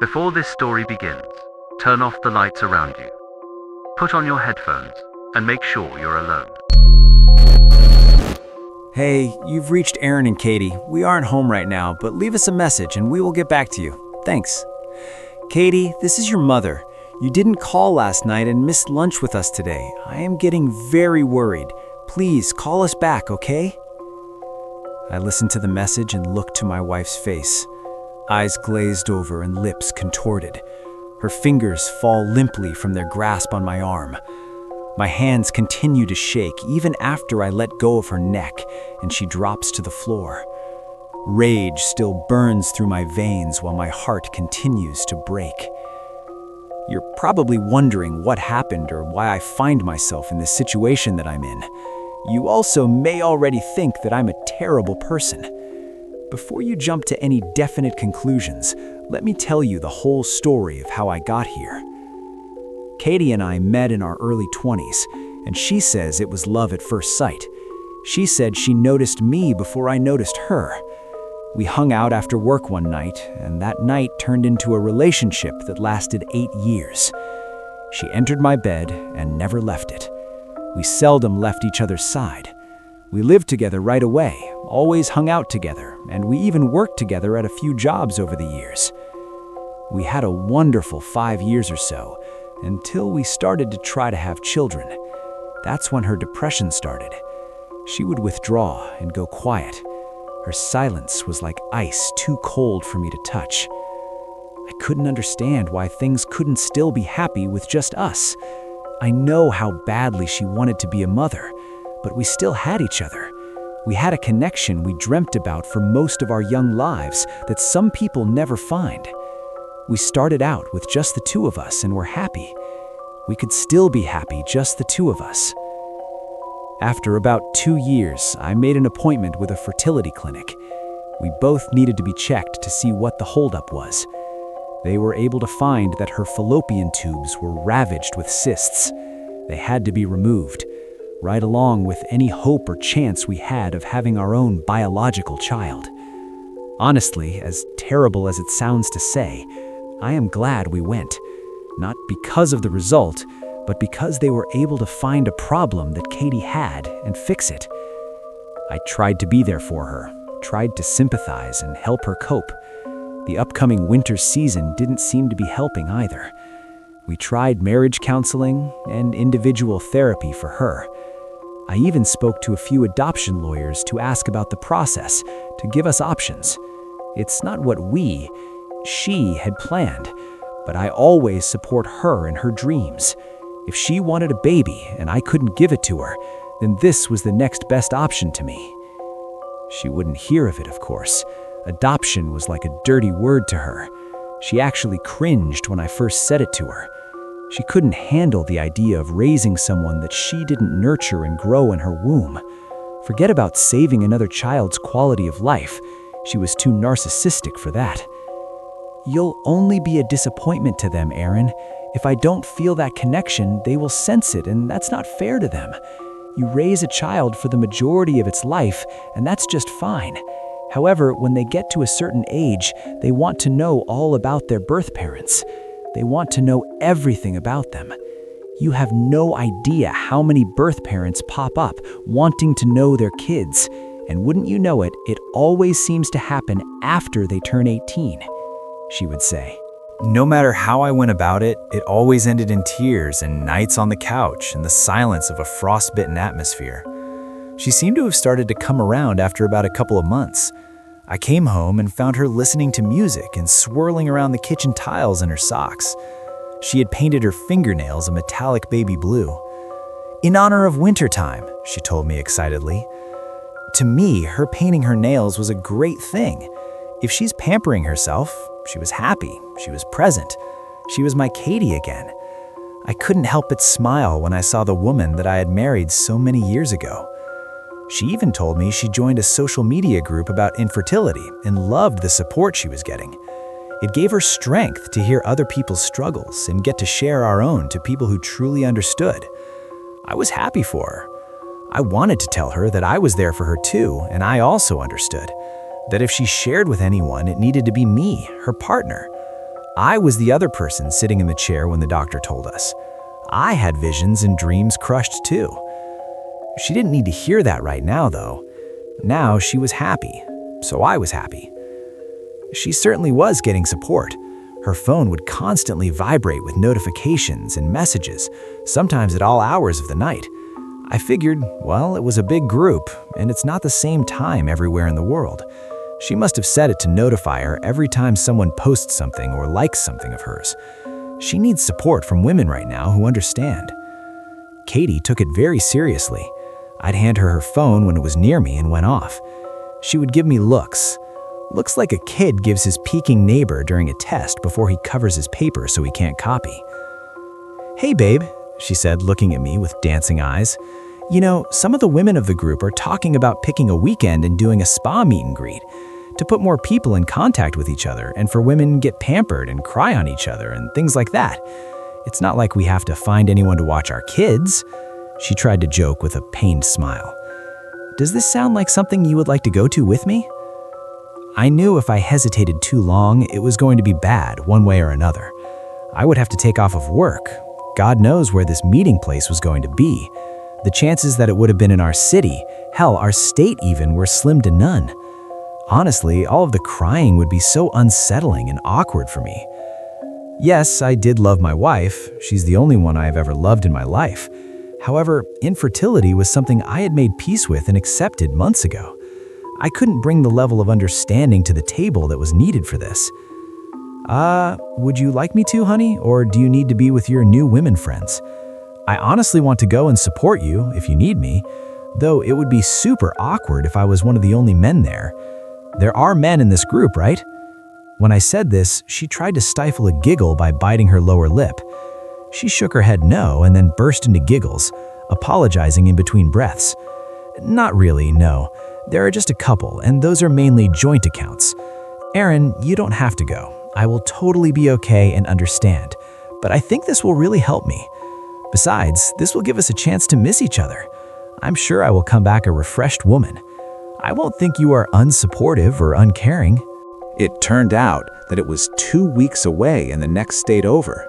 Before this story begins, turn off the lights around you. Put on your headphones and make sure you're alone. Hey, you've reached Aaron and Katie. We aren't home right now, but leave us a message and we will get back to you. Thanks. Katie, this is your mother. You didn't call last night and missed lunch with us today. I am getting very worried. Please call us back, okay? I listened to the message and looked to my wife's face. Eyes glazed over and lips contorted. Her fingers fall limply from their grasp on my arm. My hands continue to shake even after I let go of her neck and she drops to the floor. Rage still burns through my veins while my heart continues to break. You're probably wondering what happened or why I find myself in this situation that I'm in. You also may already think that I'm a terrible person. Before you jump to any definite conclusions, let me tell you the whole story of how I got here. Katie and I met in our early 20s, and she says it was love at first sight. She said she noticed me before I noticed her. We hung out after work one night, and that night turned into a relationship that lasted 8 years. She entered my bed and never left it. We seldom left each other's side. We lived together right away, always hung out together, and we even worked together at a few jobs over the years. We had a wonderful 5 years or so, until we started to try to have children. That's when her depression started. She would withdraw and go quiet. Her silence was like ice too cold for me to touch. I couldn't understand why things couldn't still be happy with just us. I know how badly she wanted to be a mother, but we still had each other. We had a connection we dreamt about for most of our young lives that some people never find. We started out with just the two of us and were happy. We could still be happy, just the two of us. After about 2 years, I made an appointment with a fertility clinic. We both needed to be checked to see what the holdup was. They were able to find that her fallopian tubes were ravaged with cysts. They had to be removed, right along with any hope or chance we had of having our own biological child. Honestly, as terrible as it sounds to say, I am glad we went. Not because of the result, but because they were able to find a problem that Katie had and fix it. I tried to be there for her, tried to sympathize and help her cope. The upcoming winter season didn't seem to be helping either. We tried marriage counseling and individual therapy for her. I even spoke to a few adoption lawyers to ask about the process, to give us options. It's not what she had planned, but I always support her in her dreams. If she wanted a baby and I couldn't give it to her, then this was the next best option to me. She wouldn't hear of it, of course. Adoption was like a dirty word to her. She actually cringed when I first said it to her. She couldn't handle the idea of raising someone that she didn't nurture and grow in her womb. Forget about saving another child's quality of life. She was too narcissistic for that. You'll only be a disappointment to them, Aaron. If I don't feel that connection, they will sense it, and that's not fair to them. You raise a child for the majority of its life, and that's just fine. However, when they get to a certain age, they want to know all about their birth parents. They want to know everything about them. You have no idea how many birth parents pop up wanting to know their kids. And wouldn't you know it, it always seems to happen after they turn 18, she would say. No matter how I went about it, it always ended in tears and nights on the couch and the silence of a frostbitten atmosphere. She seemed to have started to come around after about a couple of months. I came home and found her listening to music and swirling around the kitchen tiles in her socks. She had painted her fingernails a metallic baby blue. In honor of wintertime, she told me excitedly. To me, her painting her nails was a great thing. If she's pampering herself, she was happy, she was present. She was my Katie again. I couldn't help but smile when I saw the woman that I had married so many years ago. She even told me she joined a social media group about infertility and loved the support she was getting. It gave her strength to hear other people's struggles and get to share our own to people who truly understood. I was happy for her. I wanted to tell her that I was there for her too, and I also understood that if she shared with anyone, it needed to be me, her partner. I was the other person sitting in the chair when the doctor told us. I had visions and dreams crushed too. She didn't need to hear that right now, though. Now she was happy, so I was happy. She certainly was getting support. Her phone would constantly vibrate with notifications and messages, sometimes at all hours of the night. I figured, well, it was a big group, and it's not the same time everywhere in the world. She must have set it to notify her every time someone posts something or likes something of hers. She needs support from women right now who understand. Katie took it very seriously. I'd hand her her phone when it was near me and went off. She would give me looks like a kid gives his peeking neighbor during a test before he covers his paper so he can't copy. "Hey babe," she said, looking at me with dancing eyes. "You know, some of the women of the group are talking about picking a weekend and doing a spa meet and greet to put more people in contact with each other and for women to get pampered and cry on each other and things like that. It's not like we have to find anyone to watch our kids." She tried to joke with a pained smile. "Does this sound like something you would like to go to with me?" I knew if I hesitated too long, it was going to be bad one way or another. I would have to take off of work. God knows where this meeting place was going to be. The chances that it would have been in our city, hell, our state even, were slim to none. Honestly, all of the crying would be so unsettling and awkward for me. Yes, I did love my wife. She's the only one I have ever loved in my life. However, infertility was something I had made peace with and accepted months ago. I couldn't bring the level of understanding to the table that was needed for this. Would you like me to, honey? Or do you need to be with your new women friends? I honestly want to go and support you if you need me, though it would be super awkward if I was one of the only men there. There are men in this group, right? When I said this, she tried to stifle a giggle by biting her lower lip. She shook her head no and then burst into giggles, apologizing in between breaths. Not really, no. There are just a couple, and those are mainly joint accounts. Aaron, you don't have to go. I will totally be okay and understand, but I think this will really help me. Besides, this will give us a chance to miss each other. I'm sure I will come back a refreshed woman. I won't think you are unsupportive or uncaring." It turned out that it was 2 weeks away in the next state over.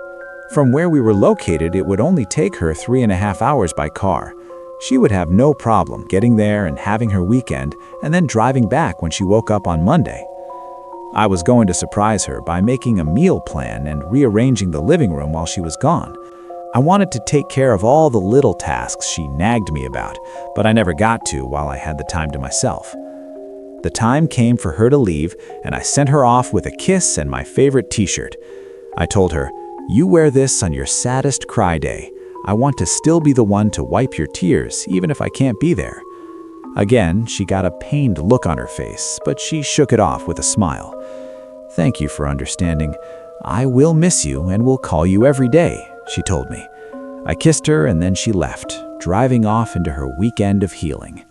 From where we were located, it would only take her 3.5 hours by car. She would have no problem getting there and having her weekend and then driving back when she woke up on Monday. I was going to surprise her by making a meal plan and rearranging the living room while she was gone. I wanted to take care of all the little tasks she nagged me about, but I never got to while I had the time to myself. The time came for her to leave, and I sent her off with a kiss and my favorite t-shirt. I told her, "You wear this on your saddest cry day. I want to still be the one to wipe your tears, even if I can't be there." Again, she got a pained look on her face, but she shook it off with a smile. "Thank you for understanding. I will miss you and will call you every day," she told me. I kissed her and then she left, driving off into her weekend of healing.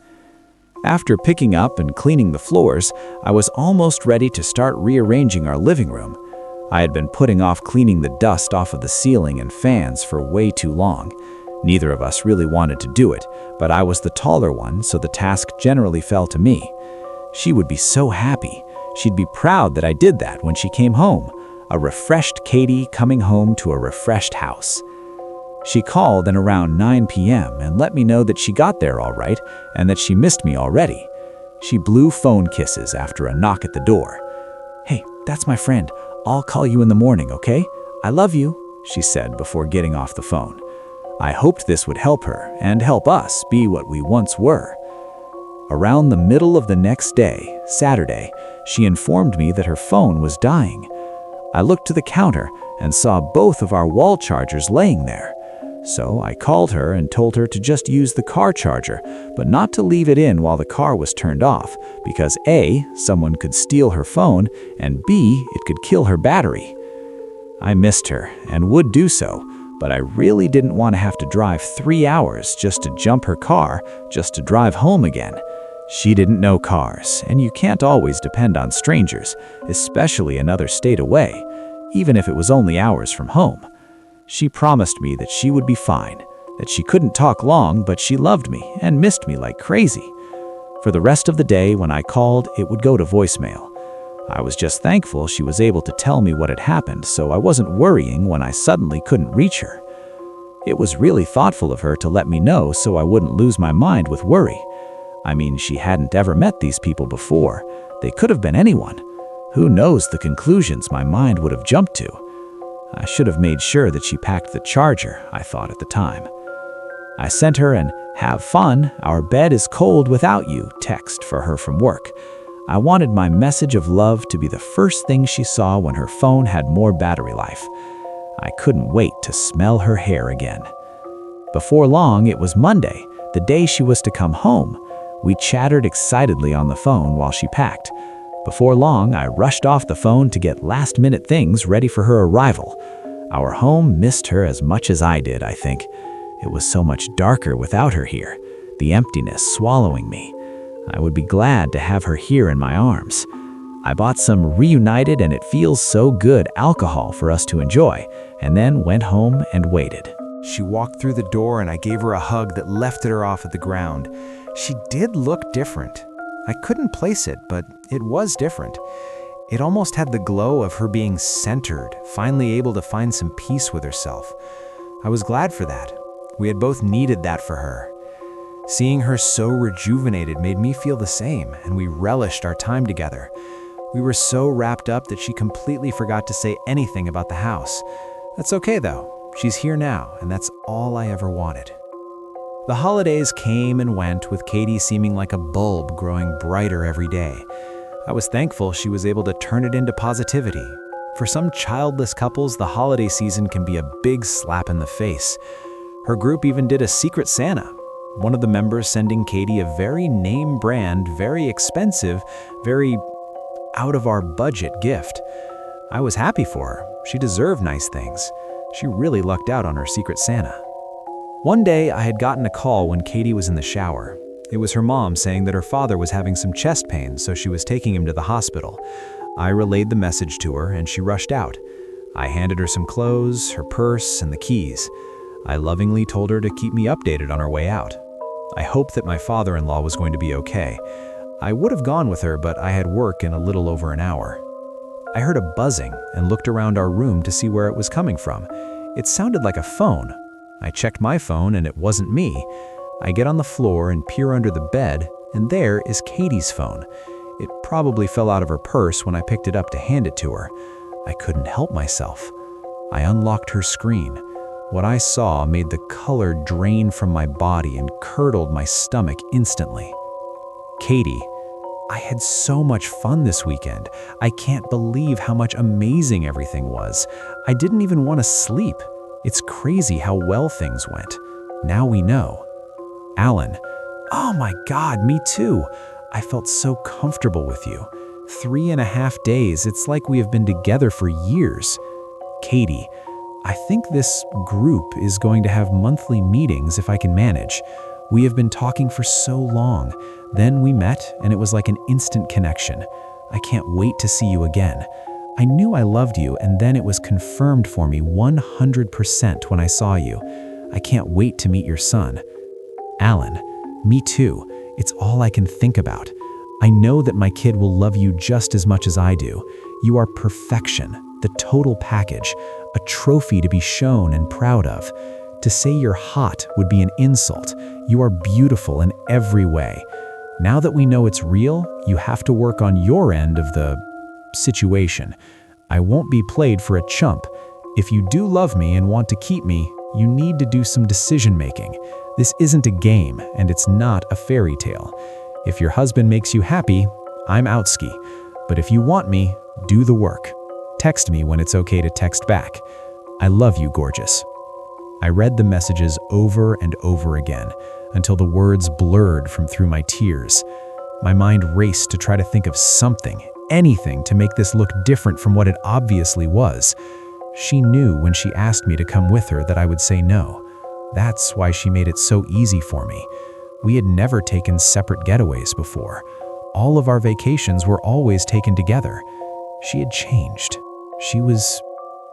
After picking up and cleaning the floors, I was almost ready to start rearranging our living room. I had been putting off cleaning the dust off of the ceiling and fans for way too long. Neither of us really wanted to do it, but I was the taller one, so the task generally fell to me. She would be so happy. She'd be proud that I did that when she came home. A refreshed Katie coming home to a refreshed house. She called at around 9 p.m. and let me know that she got there all right and that she missed me already. She blew phone kisses after a knock at the door. "Hey, that's my friend. I'll call you in the morning, okay? I love you," she said before getting off the phone. I hoped this would help her and help us be what we once were. Around the middle of the next day, Saturday, she informed me that her phone was dying. I looked to the counter and saw both of our wall chargers laying there. So I called her and told her to just use the car charger, but not to leave it in while the car was turned off, because A, someone could steal her phone, and B, it could kill her battery. I missed her and would do so, but I really didn't want to have to drive 3 hours just to jump her car, just to drive home again. She didn't know cars, and you can't always depend on strangers, especially another state away, even if it was only hours from home. She promised me that she would be fine, that she couldn't talk long, but she loved me and missed me like crazy. For the rest of the day, when I called, it would go to voicemail. I was just thankful she was able to tell me what had happened, so I wasn't worrying when I suddenly couldn't reach her. It was really thoughtful of her to let me know so I wouldn't lose my mind with worry. I mean, she hadn't ever met these people before. They could have been anyone. Who knows the conclusions my mind would have jumped to? I should have made sure that she packed the charger, I thought at the time. I sent her an "Have fun, our bed is cold without you" text for her from work. I wanted my message of love to be the first thing she saw when her phone had more battery life. I couldn't wait to smell her hair again. Before long, it was Monday, the day she was to come home. We chattered excitedly on the phone while she packed. Before long, I rushed off the phone to get last-minute things ready for her arrival. Our home missed her as much as I did, I think. It was so much darker without her here, the emptiness swallowing me. I would be glad to have her here in my arms. I bought some Reunited and It Feels So Good alcohol for us to enjoy, and then went home and waited. She walked through the door and I gave her a hug that lifted her off at the ground. She did look different. I couldn't place it, but it was different. It almost had the glow of her being centered, finally able to find some peace with herself. I was glad for that. We had both needed that for her. Seeing her so rejuvenated made me feel the same, and we relished our time together. We were so wrapped up that she completely forgot to say anything about the house. That's okay though. She's here now, and that's all I ever wanted. The holidays came and went, with Katie seeming like a bulb growing brighter every day. I was thankful she was able to turn it into positivity. For some childless couples, the holiday season can be a big slap in the face. Her group even did a Secret Santa, one of the members sending Katie a very name brand, very expensive, very out of our budget gift. I was happy for her. She deserved nice things. She really lucked out on her Secret Santa. One day, I had gotten a call when Katie was in the shower. It was her mom saying that her father was having some chest pains, so she was taking him to the hospital. I relayed the message to her, and she rushed out. I handed her some clothes, her purse, and the keys. I lovingly told her to keep me updated on her way out. I hoped that my father-in-law was going to be okay. I would have gone with her, but I had work in a little over an hour. I heard a buzzing and looked around our room to see where it was coming from. It sounded like a phone. I checked my phone and it wasn't me. I get on the floor and peer under the bed, and there is Katie's phone. It probably fell out of her purse when I picked it up to hand it to her. I couldn't help myself. I unlocked her screen. What I saw made the color drain from my body and curdled my stomach instantly. Katie, I had so much fun this weekend. I can't believe how much amazing everything was. I didn't even want to sleep. It's crazy how well things went. Now we know. Alan, oh my God, me too. I felt so comfortable with you. 3.5 days, it's like we have been together for years. Katie, I think this group is going to have monthly meetings if I can manage. We have been talking for so long. Then we met, and it was like an instant connection. I can't wait to see you again. I knew I loved you, and then it was confirmed for me 100% when I saw you. I can't wait to meet your son. Alan, me too. It's all I can think about. I know that my kid will love you just as much as I do. You are perfection, the total package, a trophy to be shown and proud of. To say you're hot would be an insult. You are beautiful in every way. Now that we know it's real, you have to work on your end of the situation. I won't be played for a chump. If you do love me and want to keep me, you need to do some decision making. This isn't a game, and it's not a fairy tale. If your husband makes you happy, I'm outski. But if you want me, do the work. Text me when it's okay to text back. I love you, gorgeous. I read the messages over and over again until the words blurred from through my tears. My mind raced to try to think of something, anything to make this look different from what it obviously was. She knew when she asked me to come with her that I would say no. That's why she made it so easy for me. We had never taken separate getaways before. All of our vacations were always taken together. She had changed. She was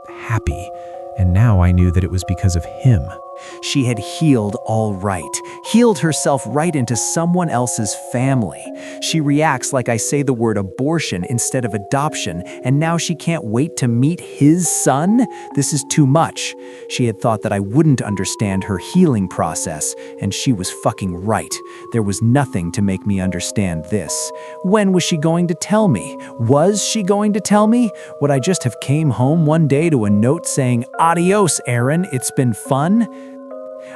happy, and now I knew that it was because of him, She had healed all right, healed herself right into someone else's family. She reacts like I say the word abortion instead of adoption, and now she can't wait to meet his son? This is too much. She had thought that I wouldn't understand her healing process, and she was fucking right. There was nothing to make me understand this. When was she going to tell me? Was she going to tell me? Would I just have came home one day to a note saying, "Adios, Aaron, it's been fun"?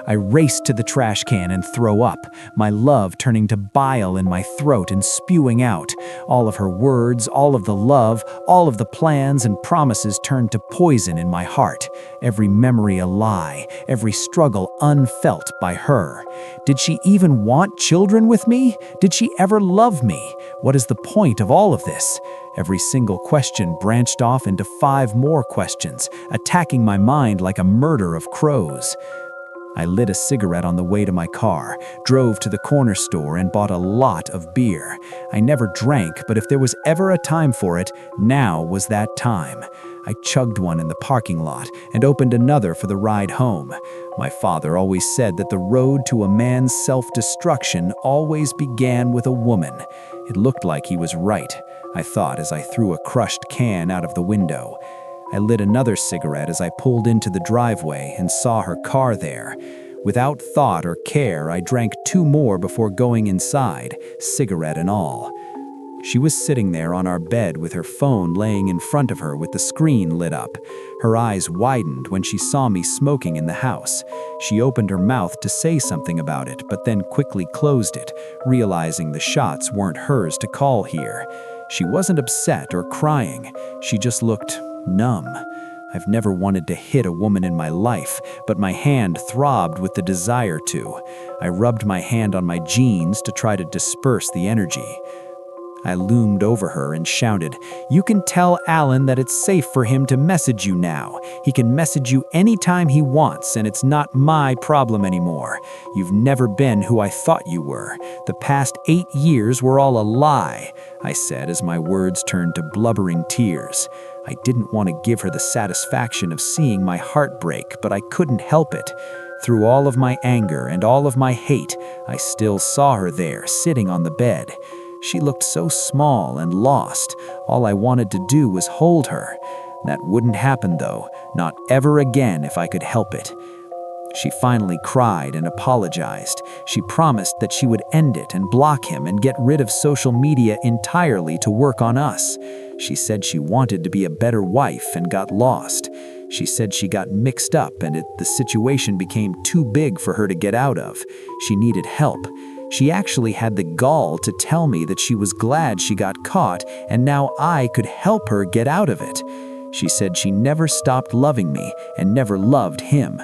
I raced to the trash can and throw up, my love turning to bile in my throat and spewing out. All of her words, all of the love, all of the plans and promises turned to poison in my heart. Every memory a lie, every struggle unfelt by her. Did she even want children with me? Did she ever love me? What is the point of all of this? Every single question branched off into 5 more questions, attacking my mind like a murder of crows. I lit a cigarette on the way to my car, drove to the corner store and bought a lot of beer. I never drank, but if there was ever a time for it, now was that time. I chugged one in the parking lot and opened another for the ride home. My father always said that the road to a man's self-destruction always began with a woman. It looked like he was right, I thought as I threw a crushed can out of the window. I lit another cigarette as I pulled into the driveway and saw her car there. Without thought or care, I drank 2 more before going inside, cigarette and all. She was sitting there on our bed with her phone laying in front of her with the screen lit up. Her eyes widened when she saw me smoking in the house. She opened her mouth to say something about it, but then quickly closed it, realizing the shots weren't hers to call here. She wasn't upset or crying. She just looked numb. I've never wanted to hit a woman in my life, but my hand throbbed with the desire to. I rubbed my hand on my jeans to try to disperse the energy. I loomed over her and shouted, "You can tell Alan that it's safe for him to message you now. He can message you anytime he wants, and it's not my problem anymore. You've never been who I thought you were. The past 8 years were all a lie," I said as my words turned to blubbering tears. I didn't want to give her the satisfaction of seeing my heart break, but I couldn't help it. Through all of my anger and all of my hate, I still saw her there, sitting on the bed. She looked so small and lost. All I wanted to do was hold her. That wouldn't happen though, not ever again if I could help it. She finally cried and apologized. She promised that she would end it and block him and get rid of social media entirely to work on us. She said she wanted to be a better wife and got lost. She said she got mixed up and the situation became too big for her to get out of. She needed help. She actually had the gall to tell me that she was glad she got caught and now I could help her get out of it. She said she never stopped loving me and never loved him.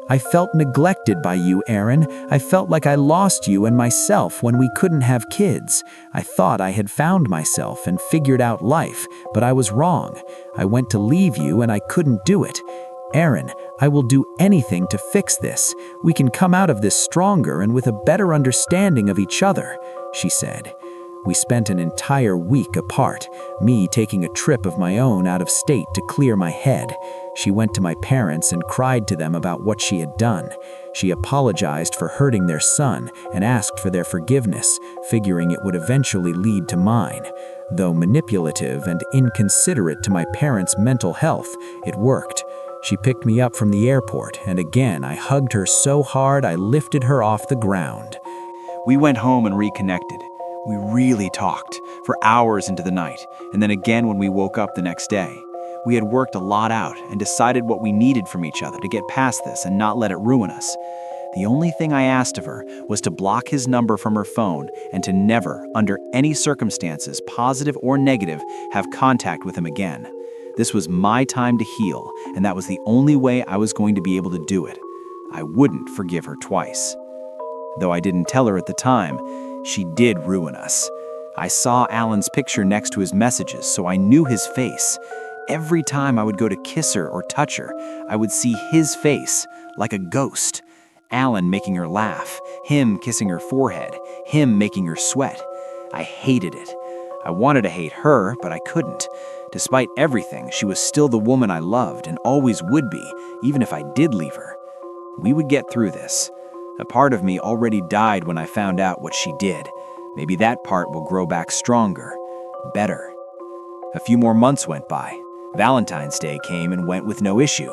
I felt neglected by you, Aaron. I felt like I lost you and myself when we couldn't have kids. I thought I had found myself and figured out life, but I was wrong. I went to leave you and I couldn't do it. Aaron, I will do anything to fix this. We can come out of this stronger and with a better understanding of each other, she said. We spent an entire week apart, me taking a trip of my own out of state to clear my head. She went to my parents and cried to them about what she had done. She apologized for hurting their son and asked for their forgiveness, figuring it would eventually lead to mine. Though manipulative and inconsiderate to my parents' mental health, it worked. She picked me up from the airport, and again I hugged her so hard I lifted her off the ground. We went home and reconnected. We really talked for hours into the night, and then again when we woke up the next day. We had worked a lot out and decided what we needed from each other to get past this and not let it ruin us. The only thing I asked of her was to block his number from her phone and to never, under any circumstances, positive or negative, have contact with him again. This was my time to heal, and that was the only way I was going to be able to do it. I wouldn't forgive her twice. Though I didn't tell her at the time, she did ruin us. I saw Alan's picture next to his messages, so I knew his face. Every time I would go to kiss her or touch her, I would see his face, like a ghost. Alan making her laugh, him kissing her forehead, him making her sweat. I hated it. I wanted to hate her, but I couldn't. Despite everything, she was still the woman I loved and always would be, even if I did leave her. We would get through this. A part of me already died when I found out what she did. Maybe that part will grow back stronger, better. A few more months went by. Valentine's Day came and went with no issue.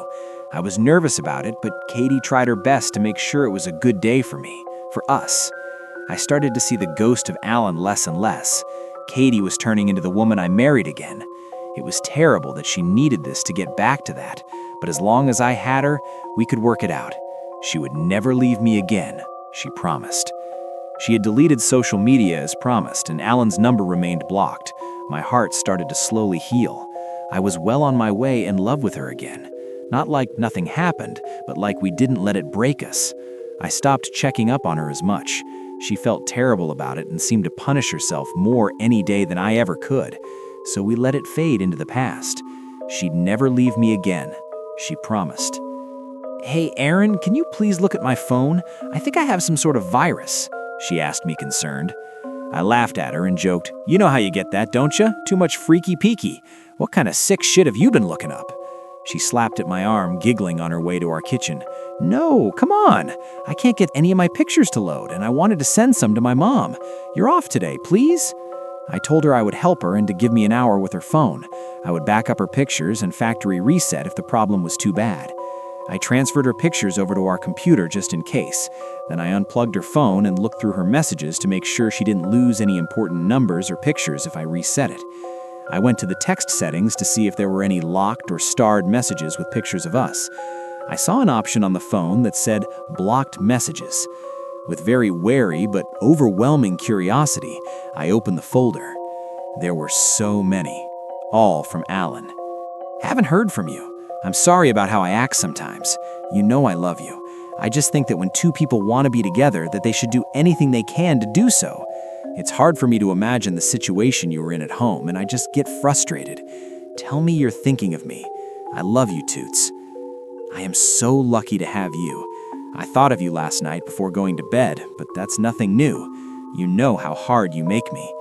I was nervous about it, but Katie tried her best to make sure it was a good day for me, for us. I started to see the ghost of Alan less and less. Katie was turning into the woman I married again. It was terrible that she needed this to get back to that, but as long as I had her, we could work it out. She would never leave me again, she promised. She had deleted social media as promised, and Alan's number remained blocked. My heart started to slowly heal. I was well on my way in love with her again. Not like nothing happened, but like we didn't let it break us. I stopped checking up on her as much. She felt terrible about it and seemed to punish herself more any day than I ever could. So we let it fade into the past. She'd never leave me again, she promised. "Hey, Aaron, can you please look at my phone? I think I have some sort of virus," she asked me concerned. I laughed at her and joked, "You know how you get that, don't you? Too much freaky-peaky. What kind of sick shit have you been looking up?" She slapped at my arm, giggling on her way to our kitchen. "No, come on. I can't get any of my pictures to load, and I wanted to send some to my mom. You're off today, please?" I told her I would help her and to give me an hour with her phone. I would back up her pictures and factory reset if the problem was too bad. I transferred her pictures over to our computer just in case. Then I unplugged her phone and looked through her messages to make sure she didn't lose any important numbers or pictures if I reset it. I went to the text settings to see if there were any locked or starred messages with pictures of us. I saw an option on the phone that said blocked messages. With very wary but overwhelming curiosity, I opened the folder. There were so many, all from Alan. "Haven't heard from you. I'm sorry about how I act sometimes. You know I love you. I just think that when two people want to be together, that they should do anything they can to do so. It's hard for me to imagine the situation you were in at home, and I just get frustrated. Tell me you're thinking of me. I love you, Toots. I am so lucky to have you. I thought of you last night before going to bed, but that's nothing new. You know how hard you make me.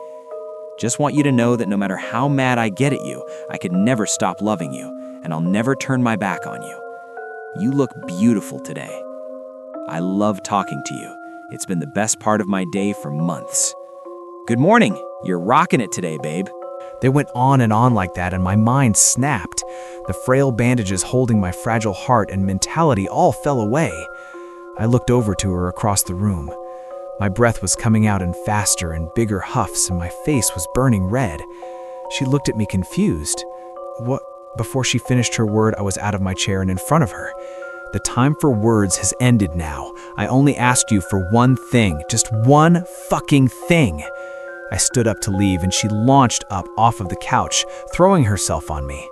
Just want you to know that no matter how mad I get at you, I could never stop loving you, and I'll never turn my back on you. You look beautiful today. I love talking to you. It's been the best part of my day for months. Good morning. You're rocking it today, babe." They went on and on like that, and my mind snapped. The frail bandages holding my fragile heart and mentality all fell away. I looked over to her across the room. My breath was coming out in faster and bigger huffs, and my face was burning red. She looked at me confused. "What?" Before she finished her word, I was out of my chair and in front of her. "The time for words has ended now. I only asked you for one thing, just one fucking thing." I stood up to leave, and she launched up off of the couch, throwing herself on me.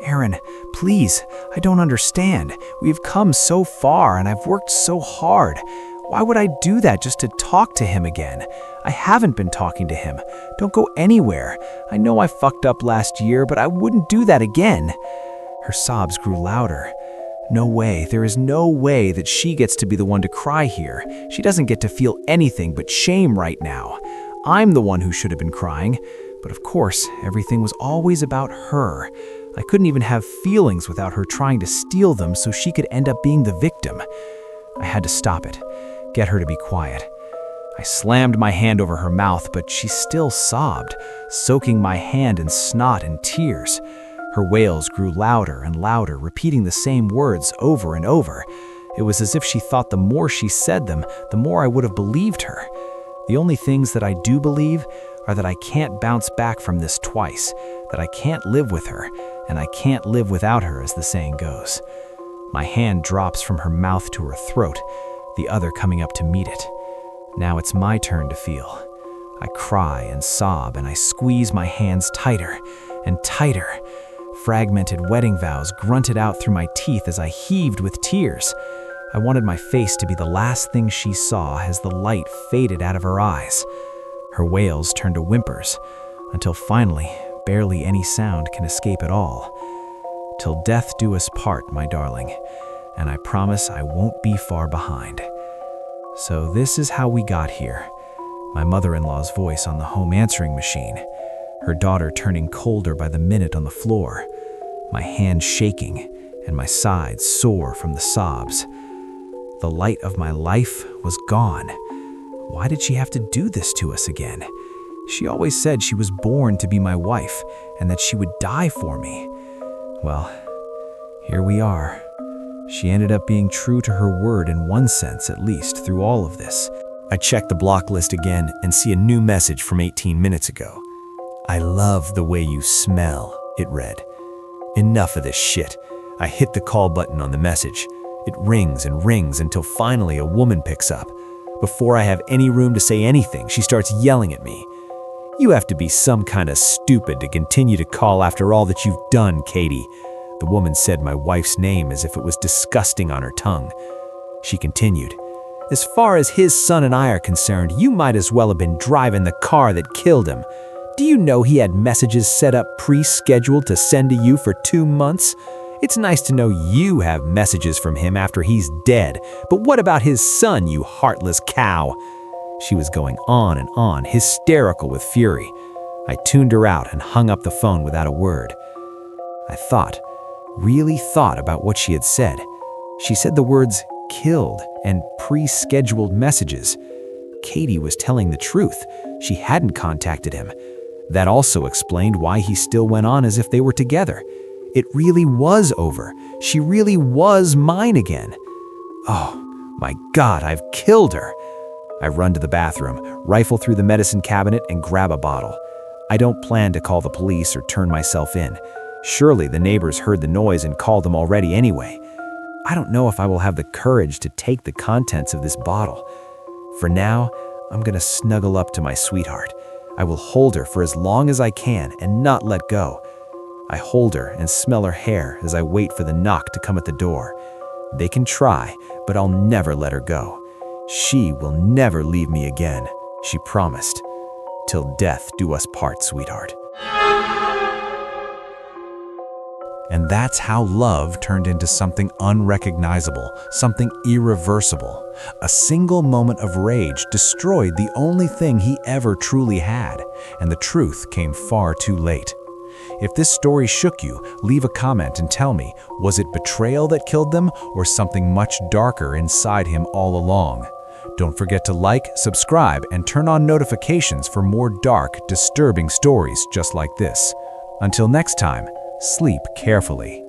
"Aaron, please, I don't understand. We've come so far, and I've worked so hard. Why would I do that just to talk to him again? I haven't been talking to him. Don't go anywhere. I know I fucked up last year, but I wouldn't do that again." Her sobs grew louder. "No way, there is no way that she gets to be the one to cry here. She doesn't get to feel anything but shame right now. I'm the one who should have been crying. But of course, everything was always about her. I couldn't even have feelings without her trying to steal them so she could end up being the victim. I had to stop it, get her to be quiet. I slammed my hand over her mouth, but she still sobbed, soaking my hand in snot and tears. Her wails grew louder and louder, repeating the same words over and over. It was as if she thought the more she said them, the more I would have believed her. The only things that I do believe are that I can't bounce back from this twice, that I can't live with her, and I can't live without her, as the saying goes. My hand drops from her mouth to her throat, the other coming up to meet it. Now it's my turn to feel. I cry and sob, and I squeeze my hands tighter and tighter. Fragmented wedding vows grunted out through my teeth as I heaved with tears. I wanted my face to be the last thing she saw as the light faded out of her eyes. Her wails turned to whimpers, until finally, barely any sound can escape at all. "Till death do us part, my darling, and I promise I won't be far behind." So this is how we got here. My mother-in-law's voice on the home answering machine, her daughter turning colder by the minute on the floor, my hand shaking and my sides sore from the sobs. The light of my life was gone. Why did she have to do this to us again? She always said she was born to be my wife and that she would die for me. Well, here we are. She ended up being true to her word in one sense, at least, through all of this. I check the block list again and see a new message from 18 minutes ago. "I love the way you smell," it read. Enough of this shit. I hit the call button on the message. It rings and rings until finally a woman picks up. Before I have any room to say anything, she starts yelling at me. "You have to be some kind of stupid to continue to call after all that you've done, Katie." The woman said my wife's name as if it was disgusting on her tongue. She continued, "As far as his son and I are concerned, you might as well have been driving the car that killed him. Do you know he had messages set up pre-scheduled to send to you for 2 months? It's nice to know you have messages from him after he's dead, but what about his son, you heartless cow?" She was going on, hysterical with fury. I tuned her out and hung up the phone without a word. I really thought about what she had said. She said the words killed and pre-scheduled messages. Katie was telling the truth. She hadn't contacted him. That also explained why he still went on as if they were together. It really was over. She really was mine again. Oh, my God, I've killed her. I run to the bathroom, rifle through the medicine cabinet, and grab a bottle. I don't plan to call the police or turn myself in. Surely the neighbors heard the noise and called them already anyway. I don't know if I will have the courage to take the contents of this bottle. For now, I'm gonna snuggle up to my sweetheart. I will hold her for as long as I can and not let go. I hold her and smell her hair as I wait for the knock to come at the door. They can try, but I'll never let her go. She will never leave me again, she promised. Till death do us part, sweetheart. And that's how love turned into something unrecognizable, something irreversible. A single moment of rage destroyed the only thing he ever truly had, and the truth came far too late. If this story shook you, leave a comment and tell me, was it betrayal that killed them or something much darker inside him all along? Don't forget to like, subscribe, and turn on notifications for more dark, disturbing stories just like this. Until next time, sleep carefully.